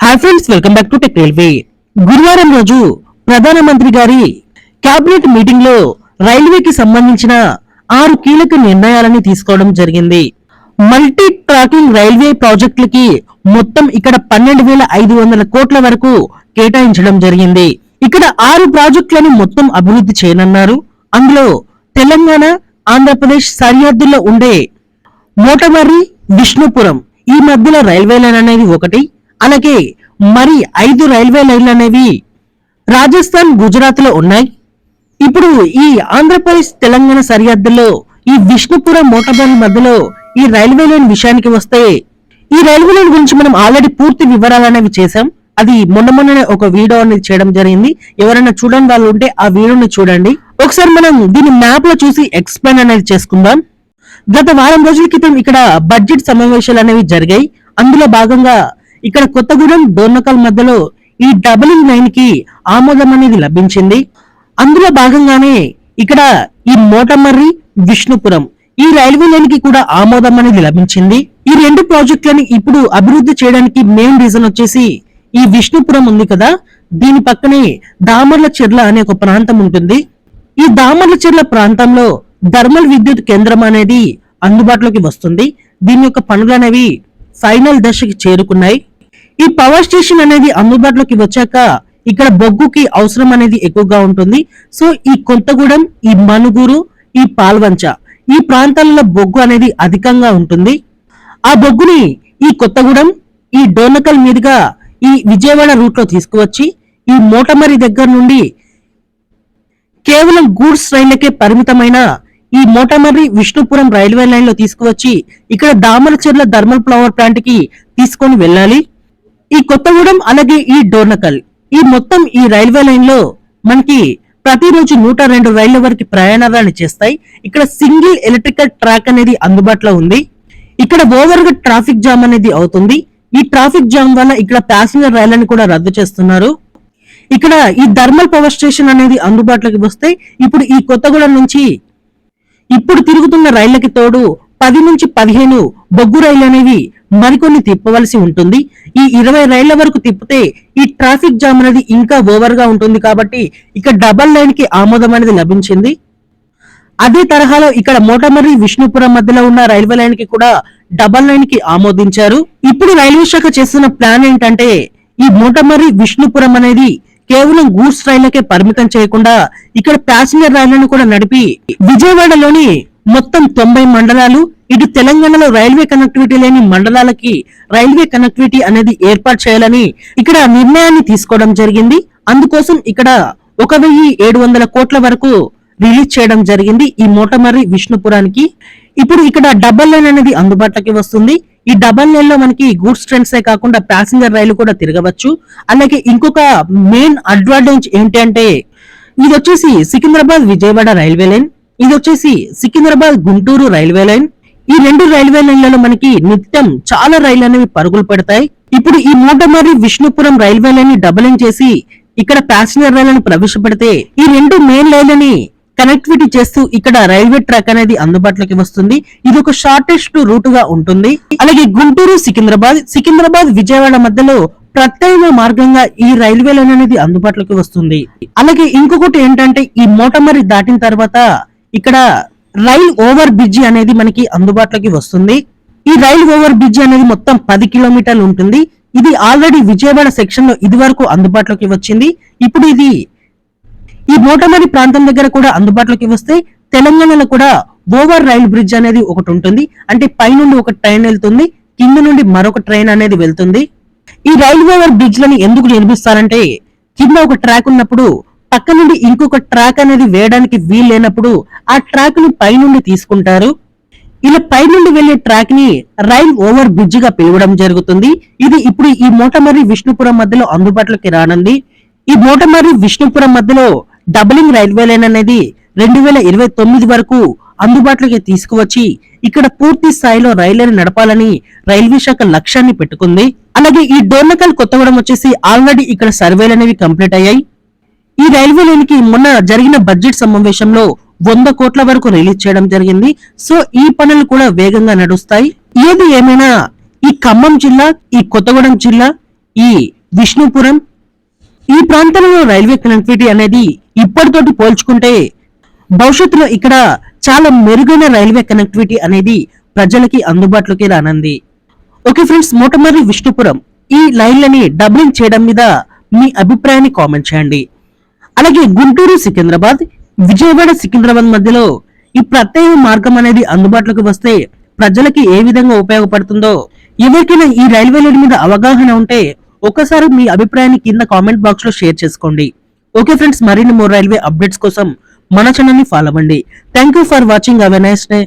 Hi friends, welcome back to tech railway. గురువారం రోజు ప్రధానమంత్రి గారి కేబినెట్ మీటింగ్ లో రైల్వేకి సంబంధించిన 6 కీలక నిర్ణయాలని తీసుకోవడం జరిగింది. మల్టీ ట్రాకింగ్ రైల్వే ప్రాజెక్టులకి మొత్తం ఇక్కడ 12,500 కోట్ల వరకు కేటాయించడం జరిగింది. ఇక్కడ 6 ప్రాజెక్టులను మొత్తం అభివృద్ధి చేయనున్నారు. అందులో తెలంగాణ, ఆంధ్రప్రదేశ్ సరిహద్దుల్లో ఉండే మోటమర్రి, విష్ణుపురం ఈ మధ్యలో రైల్వే లైన్ అనేది ఒకటి, అలాగే మరి 5 రైల్వే లైన్లు అనేవి రాజస్థాన్, గుజరాత్ లో ఉన్నాయి. ఇప్పుడు ఈ ఆంధ్రప్రదేశ్, తెలంగాణ సరిహద్దుల్లో ఈ విష్ణుపురం, మోటమర్రి మధ్యలో ఈ రైల్వే లైన్ విషయానికి వస్తే, ఈ రైల్వే లైన్ గురించి మనం ఆల్రెడీ పూర్తి వివరాలు అనేవి చేశాం. అది మొన్ననే ఒక వీడియో అనేది చేయడం జరిగింది. ఎవరైనా చూడని వాళ్ళు ఉంటే ఆ వీడియోని చూడండి. ఒకసారి మనం దీన్ని మ్యాప్ లో చూసి ఎక్స్ప్లెయిన్ అనేది చేసుకుందాం. గత వారం రోజుల క్రితం ఇక్కడ బడ్జెట్ సమావేశాలు అనేవి జరిగాయి. అందులో భాగంగా ఇక్కడ కొత్తగూడెం, డోర్నకల్ మధ్యలో ఈ డబలింగ్ లైన్ కి ఆమోదం అనేది లభించింది. అందులో భాగంగానే ఇక్కడ ఈ మోటమర్రి, విష్ణుపురం ఈ రైల్వే లైన్ కి కూడా ఆమోదం అనేది లభించింది. ఈ 2 ప్రాజెక్టులని ఇప్పుడు అభివృద్ధి చేయడానికి మెయిన్ రీజన్ వచ్చేసి ఈ విష్ణుపురం ఉంది కదా, దీని పక్కనే దామర్లచెర్ల అనే ఒక ప్రాంతం ఉంటుంది. ఈ దామర్లచెర్ల ప్రాంతంలో థర్మల్ విద్యుత్ కేంద్రం అనేది అందుబాటులోకి వస్తుంది. దీని యొక్క పనులు అనేవి ఫైనల్ దశకి చేరుకున్నాయి. ఈ పవర్ స్టేషన్ అనేది అందుబాటులోకి వచ్చాక ఇక్కడ బొగ్గుకి అవసరం అనేది ఎక్కువగా ఉంటుంది. సో ఈ కొత్తగూడెం, ఈ మనుగురు, ఈ పాల్వంచ ఈ ప్రాంతాలలో బొగ్గు అనేది అధికంగా ఉంటుంది. ఆ బొగ్గుని ఈ కొత్తగూడెం, ఈ డోర్నకల్ మీదుగా ఈ విజయవాడ రూట్ లో తీసుకువచ్చి ఈ మోటమర్రి దగ్గర నుండి కేవలం గూడ్స్ రైళ్లకే పరిమితమైన ఈ మోటమర్రి, విష్ణుపురం రైల్వే లైన్ లో తీసుకువచ్చి ఇక్కడ దామరచెర్ల థర్మల్ పవర్ ప్లాంట్ కి తీసుకొని వెళ్ళాలి. ఈ కొత్తగూడెం అలాగే ఈ డోర్నకల్ ఈ మొత్తం ఈ రైల్వే లైన్ లో మనకి ప్రతిరోజు 102 రైళ్ల వరకు ప్రయాణాలను చేస్తాయి. ఇక్కడ సింగిల్ ఎలక్ట్రికల్ ట్రాక్ అనేది అందుబాటులో ఉంది. ఇక్కడ ఓవర్ గా ట్రాఫిక్ జామ్ అనేది అవుతుంది. ఈ ట్రాఫిక్ జామ్ వల్ల ఇక్కడ ప్యాసింజర్ రైళ్లను కూడా రద్దు చేస్తున్నారు. ఇక్కడ ఈ థర్మల్ పవర్ స్టేషన్ అనేది అందుబాటులోకి వస్తే ఇప్పుడు ఈ కొత్తగూడెం నుంచి ఇప్పుడు తిరుగుతున్న రైళ్లకి తోడు 10 నుంచి 15 బొగ్గు రైళ్లు అనేవి మరికొన్ని తిప్పవలసి ఉంటుంది. ఈ 20 రైళ్ల వరకు తిప్పితే ఈ ట్రాఫిక్ జామ్ అనేది ఇంకా ఓవర్ గా ఉంటుంది. కాబట్టి ఇక్కడ డబల్ లైన్ కి ఆమోదం అనేది లభించింది. అదే తరహాలో ఇక్కడ మోటమర్రి, విష్ణుపురం మధ్యలో ఉన్న రైల్వే లైన్ కి కూడా డబల్ లైన్ కి ఆమోదించారు. ఇప్పుడు రైల్వే శాఖ చేస్తున్న ప్లాన్ ఏంటంటే ఈ మోటమర్రి, విష్ణుపురం అనేది కేవలం గూడ్స్ రైళ్లకే పరిమితం చేయకుండా ఇక్కడ ప్యాసింజర్ రైళ్లను కూడా నడిపి విజయవాడలోని మొత్తం 90 మండలాలు, ఇటు తెలంగాణలో రైల్వే కనెక్టివిటీ లేని మండలాలకి రైల్వే కనెక్టివిటీ అనేది ఏర్పాటు చేయాలని ఇక్కడ నిర్ణయాన్ని తీసుకోవడం జరిగింది. అందుకోసం ఇక్కడ 1,700 కోట్ల వరకు రిలీజ్ చేయడం జరిగింది ఈ మోటమర్రి, విష్ణుపురానికి. ఇప్పుడు ఇక్కడ డబల్ లైన్ అనేది అందుబాటులోకి వస్తుంది. ఈ డబల్ లైన్ లో మనకి గూడ్స్ ట్రైన్సే కాకుండా ప్యాసింజర్ రైలు కూడా తిరగవచ్చు. అలాగే ఇంకొక మెయిన్ అడ్వాంటేజ్ ఏంటి అంటే ఇది వచ్చేసి సికింద్రాబాద్, విజయవాడ రైల్వే లైన్, ఇది వచ్చేసి సికింద్రాబాద్, గుంటూరు రైల్వే లైన్. ఈ 2 రైల్వే లైన్లలో మనకి నిత్యం చాలా రైళ్లు అనేవి పరుగులు పెడతాయి. ఇప్పుడు ఈ మోటమర్రి, విష్ణుపురం రైల్వే లైన్ ని డబలింగ్ చేసి ఇక్కడ ప్యాసింజర్ రైళ్లను ప్రవేశపెడితే ఈ 2 మెయిన్ లైన్లని కనెక్టివిటీ చేస్తూ ఇక్కడ రైల్వే ట్రాక్ అనేది అందుబాటులోకి వస్తుంది. ఇది ఒక షార్టెస్ట్ రూట్ గా ఉంటుంది. అలాగే గుంటూరు, సికింద్రాబాద్, విజయవాడ మధ్యలో ప్రత్యేక మార్గంగా ఈ రైల్వే లైన్ అనేది అందుబాటులోకి వస్తుంది. అలాగే ఇంకొకటి ఏంటంటే ఈ మోటమర్రి దాటిన తర్వాత ఇక్కడ రైల్ ఓవర్ బ్రిడ్జ్ అనేది మనకి అందుబాటులోకి వస్తుంది. ఈ రైల్ ఓవర్ బ్రిడ్జ్ అనేది మొత్తం 10 కిలోమీటర్లు ఉంటుంది. ఇది ఆల్రెడీ విజయవాడ సెక్షన్ లో ఇది వరకు అందుబాటులోకి వచ్చింది. ఇప్పుడు ఇది ఈ మోటమర్రి ప్రాంతం దగ్గర కూడా అందుబాటులోకి వస్తే తెలంగాణలో కూడా ఓవర్ రైల్ బ్రిడ్జ్ అనేది ఒకటి ఉంటుంది. అంటే పైనుండి ఒక ట్రైన్ వెళ్తుంది, కింద నుండి మరొక ట్రైన్ అనేది వెళ్తుంది. ఈ రైల్ ఓవర్ బ్రిడ్జ్ లని ఎందుకు నిర్మిస్తారంటే కింద ఒక ట్రాక్ ఉన్నప్పుడు పక్క నుండి ఇంకొక ట్రాక్ అనేది వేయడానికి వీలు లేనప్పుడు ఆ ట్రాక్ ని పైనుండి తీసుకుంటారు. ఇలా పైనుండి వెళ్లే ట్రాక్ ని రైల్ ఓవర్ బ్రిడ్జ్ గా పిలవడం జరుగుతుంది. ఇది ఇప్పుడు ఈ మోటమర్రి, విష్ణుపురం మధ్యలో అందుబాటులోకి రానుంది. ఈ మోటమర్రి, విష్ణుపురం మధ్యలో డబలింగ్ రైల్వే లైన్ అనేది 2029 వరకు అందుబాటులోకి తీసుకువచ్చి ఇక్కడ పూర్తి స్థాయిలో రైళ్లను నడపాలని రైల్వే శాఖ లక్ష్యాన్ని పెట్టుకుంది. అలాగే ఈ డోర్నకల్, కొత్తగూడెం వచ్చేసి ఆల్రెడీ ఇక్కడ సర్వేలు అనేవి కంప్లీట్ అయ్యాయి. ఈ రైల్వే లైన్ కి మొన్న జరిగిన బడ్జెట్ సమావేశంలో 100 కోట్ల వరకు రిలీజ్ చేయడం జరిగింది. సో ఈ పనులు కూడా వేగంగా నడుస్తాయి. ఏది ఏమైనా ఈ ఖమ్మం జిల్లా, ఈ కొత్తగూడెం జిల్లా, ఈ విష్ణుపురం ఈ ప్రాంతంలో రైల్వే కనెక్టివిటీ అనేది ఇప్పటితోటి పోల్చుకుంటే భవిష్యత్తులో ఇక్కడ చాలా మెరుగైన రైల్వే కనెక్టివిటీ అనేది ప్రజలకి అందుబాటులోకి రానుంది. ఓకే ఫ్రెండ్స్, మోటమర్రి విష్ణుపురం ఈ లైన్లని డబ్లింగ్ చేయడం మీద మీ అభిప్రాయాన్ని కామెంట్ చేయండి. అలాగే గుంటూరు సికింద్రాబాద్, విజయవాడ సికింద్రాబాద్ మధ్యలో ఈ ప్రత్యేక మార్గం అనేది అందుబాటులోకి వస్తే ప్రజలకి ఏ విధంగా ఉపయోగపడుతుందో, ఎవరికైనా ఈ రైల్వే లైన్ మీద అవగాహన ఉంటే ఒకసారి మీ అభిప్రాయాన్ని కింద కామెంట్ బాక్స్ లో షేర్ చేసుకోండి. ఓకే ఫ్రెండ్స్, మరిన్ని మోర్ రైల్వే అప్డేట్స్ కోసం మన ఛానల్ ని ఫాలో అవ్వండి. Thank you for watching. Have a nice day.